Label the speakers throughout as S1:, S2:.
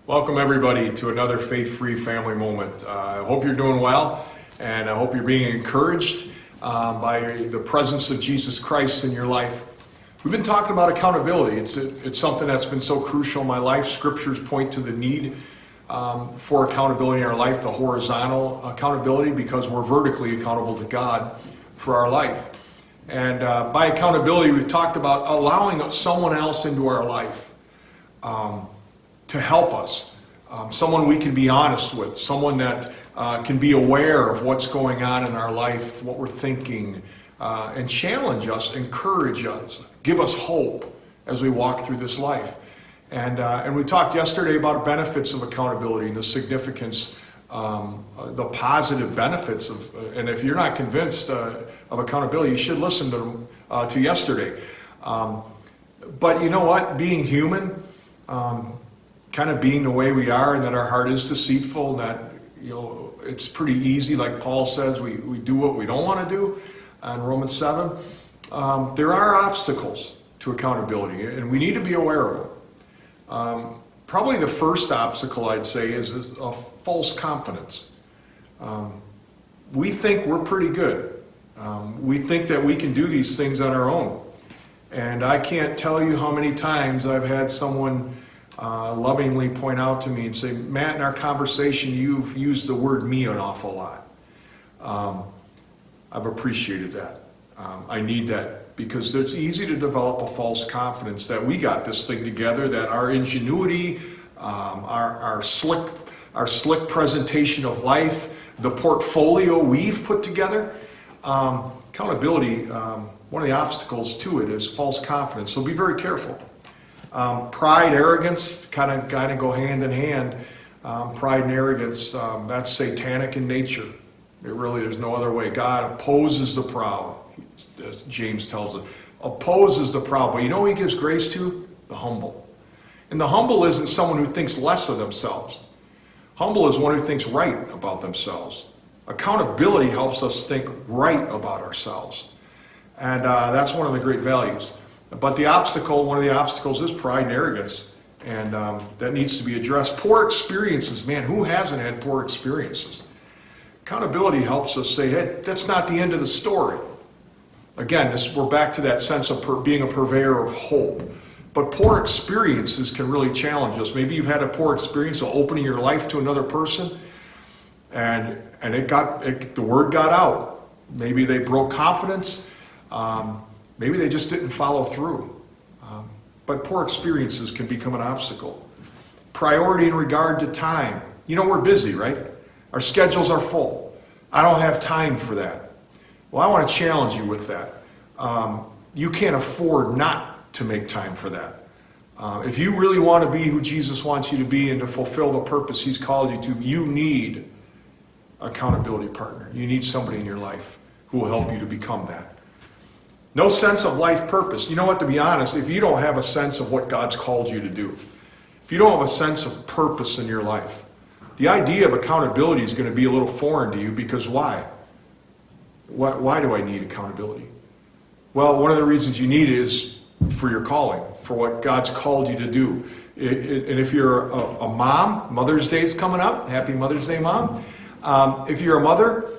S1: Welcome everybody to another Faith-Free Family Moment. I hope you're doing well, and I hope you're being encouraged by the presence of Jesus Christ in your life. We've been talking about accountability. It's something that's been so crucial in my life. Scriptures point to the need for accountability in our life, the horizontal accountability, because we're vertically accountable to God for our life. And by accountability, we've talked about allowing someone else into our life to help us, someone we can be honest with, someone that can be aware of what's going on in our life, what we're thinking, and challenge us, encourage us, give us hope as we walk through this life. And we talked yesterday about benefits of accountability and the significance, the positive benefits of. And if you're not convinced of accountability, you should listen to yesterday. But you know what? Being human, kind of being the way we are, and that our heart is deceitful, and that it's pretty easy, like Paul says, we do what we don't want to do in Romans 7. There are obstacles to accountability, and we need to be aware of them. Probably the first obstacle, I'd say, is a false confidence. We think we're pretty good. We think that we can do these things on our own. And I can't tell you how many times I've had someone lovingly point out to me and say, Matt, in our conversation, you've used the word me an awful lot. I've appreciated that. I need that, because it's easy to develop a false confidence that we got this thing together, that our ingenuity, our slick presentation of life, the portfolio we've put together. Accountability, one of the obstacles to it is false confidence. So be very careful. Pride, arrogance, kind of go hand in hand. Pride and arrogance, that's satanic in nature. It really, there's no other way. God opposes the proud, as James tells us. Opposes the proud, but you know who he gives grace to? The humble. And the humble isn't someone who thinks less of themselves. Humble is one who thinks right about themselves. Accountability helps us think right about ourselves. And that's one of the great values. But the obstacle, one of the obstacles is pride and arrogance. And that needs to be addressed. Poor experiences, man, who hasn't had poor experiences? Accountability helps us say, hey, that's not the end of the story. Again, we're back to that sense of being a purveyor of hope. But poor experiences can really challenge us. Maybe you've had a poor experience of opening your life to another person, and the word got out. Maybe they broke confidence. Maybe they just didn't follow through. But poor experiences can become an obstacle. Priority in regard to time. We're busy, right? Our schedules are full. I don't have time for that. Well, I want to challenge you with that. You can't afford not to make time for that. If you really want to be who Jesus wants you to be and to fulfill the purpose he's called you to, you need an accountability partner. You need somebody in your life who will help you to become that. No sense of life purpose. You know what, to be honest, if you don't have a sense of what God's called you to do, if you don't have a sense of purpose in your life, the idea of accountability is going to be a little foreign to you, because why? Why do I need accountability? Well, one of the reasons you need it is for your calling, for what God's called you to do. And if you're a mom, Mother's Day is coming up. Happy Mother's Day, Mom. If you're a mother,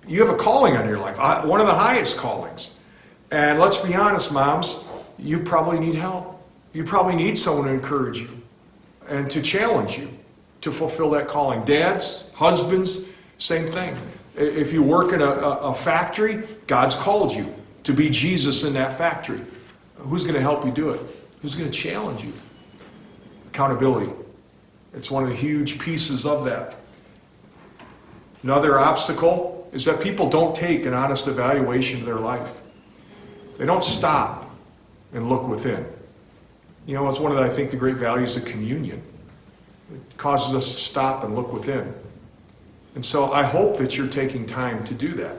S1: you have a calling on your life, one of the highest callings. And let's be honest, moms, you probably need help. You probably need someone to encourage you and to challenge you to fulfill that calling. Dads, husbands, same thing. If you work in a factory, God's called you to be Jesus in that factory. Who's going to help you do it? Who's going to challenge you? Accountability. It's one of the huge pieces of that. Another obstacle is that people don't take an honest evaluation of their life. They don't stop and look within. It's one of, I think, the great values of communion. It causes us to stop and look within. And so I hope that you're taking time to do that.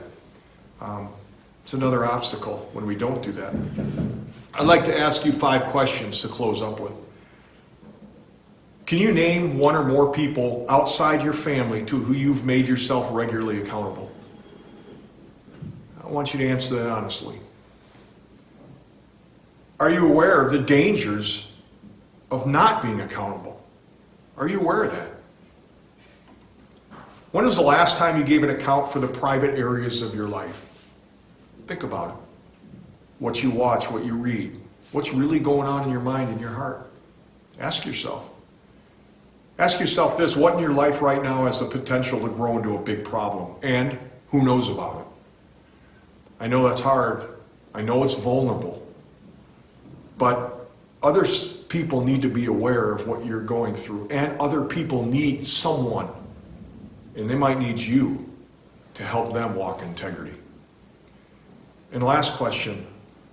S1: It's another obstacle when we don't do that. I'd like to ask you 5 questions to close up with. Can you name one or more people outside your family to who you've made yourself regularly accountable? I want you to answer that honestly. Are you aware of the dangers of not being accountable? Are you aware of that? When was the last time you gave an account for the private areas of your life? Think about it. What you watch, what you read, what's really going on in your mind and your heart? Ask yourself. Ask yourself this: what in your life right now has the potential to grow into a big problem? And who knows about it? I know that's hard. I know it's vulnerable. But other people need to be aware of what you're going through. And other people need someone. And they might need you to help them walk in integrity. And last question: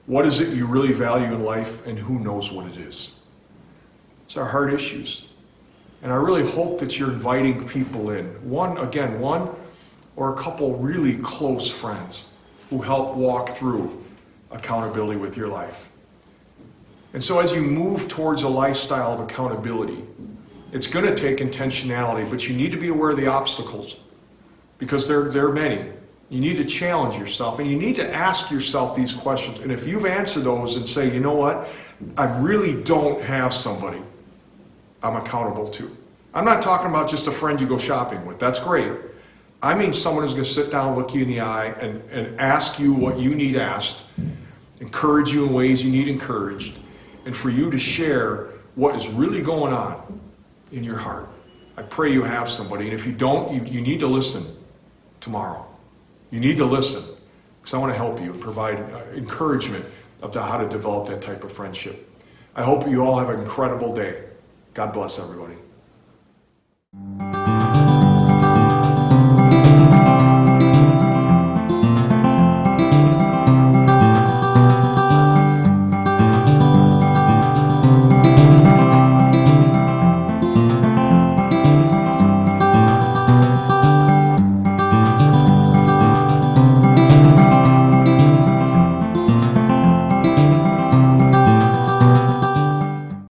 S1: what is it you really value in life, and who knows what it is? It's our hard issues. And I really hope that you're inviting people in. One or a couple really close friends who help walk through accountability with your life. And so as you move towards a lifestyle of accountability, it's going to take intentionality, but you need to be aware of the obstacles, because there are many. You need to challenge yourself, and you need to ask yourself these questions. And if you've answered those and say, you know what, I really don't have somebody I'm accountable to. I'm not talking about just a friend you go shopping with. That's great. I mean someone who's going to sit down and look you in the eye and ask you what you need asked, encourage you in ways you need encouraged, and for you to share what is really going on in your heart. I pray you have somebody, and if you don't, you need to listen tomorrow. You need to listen, because I want to help you and provide encouragement of how to develop that type of friendship. I hope you all have an incredible day. God bless everybody.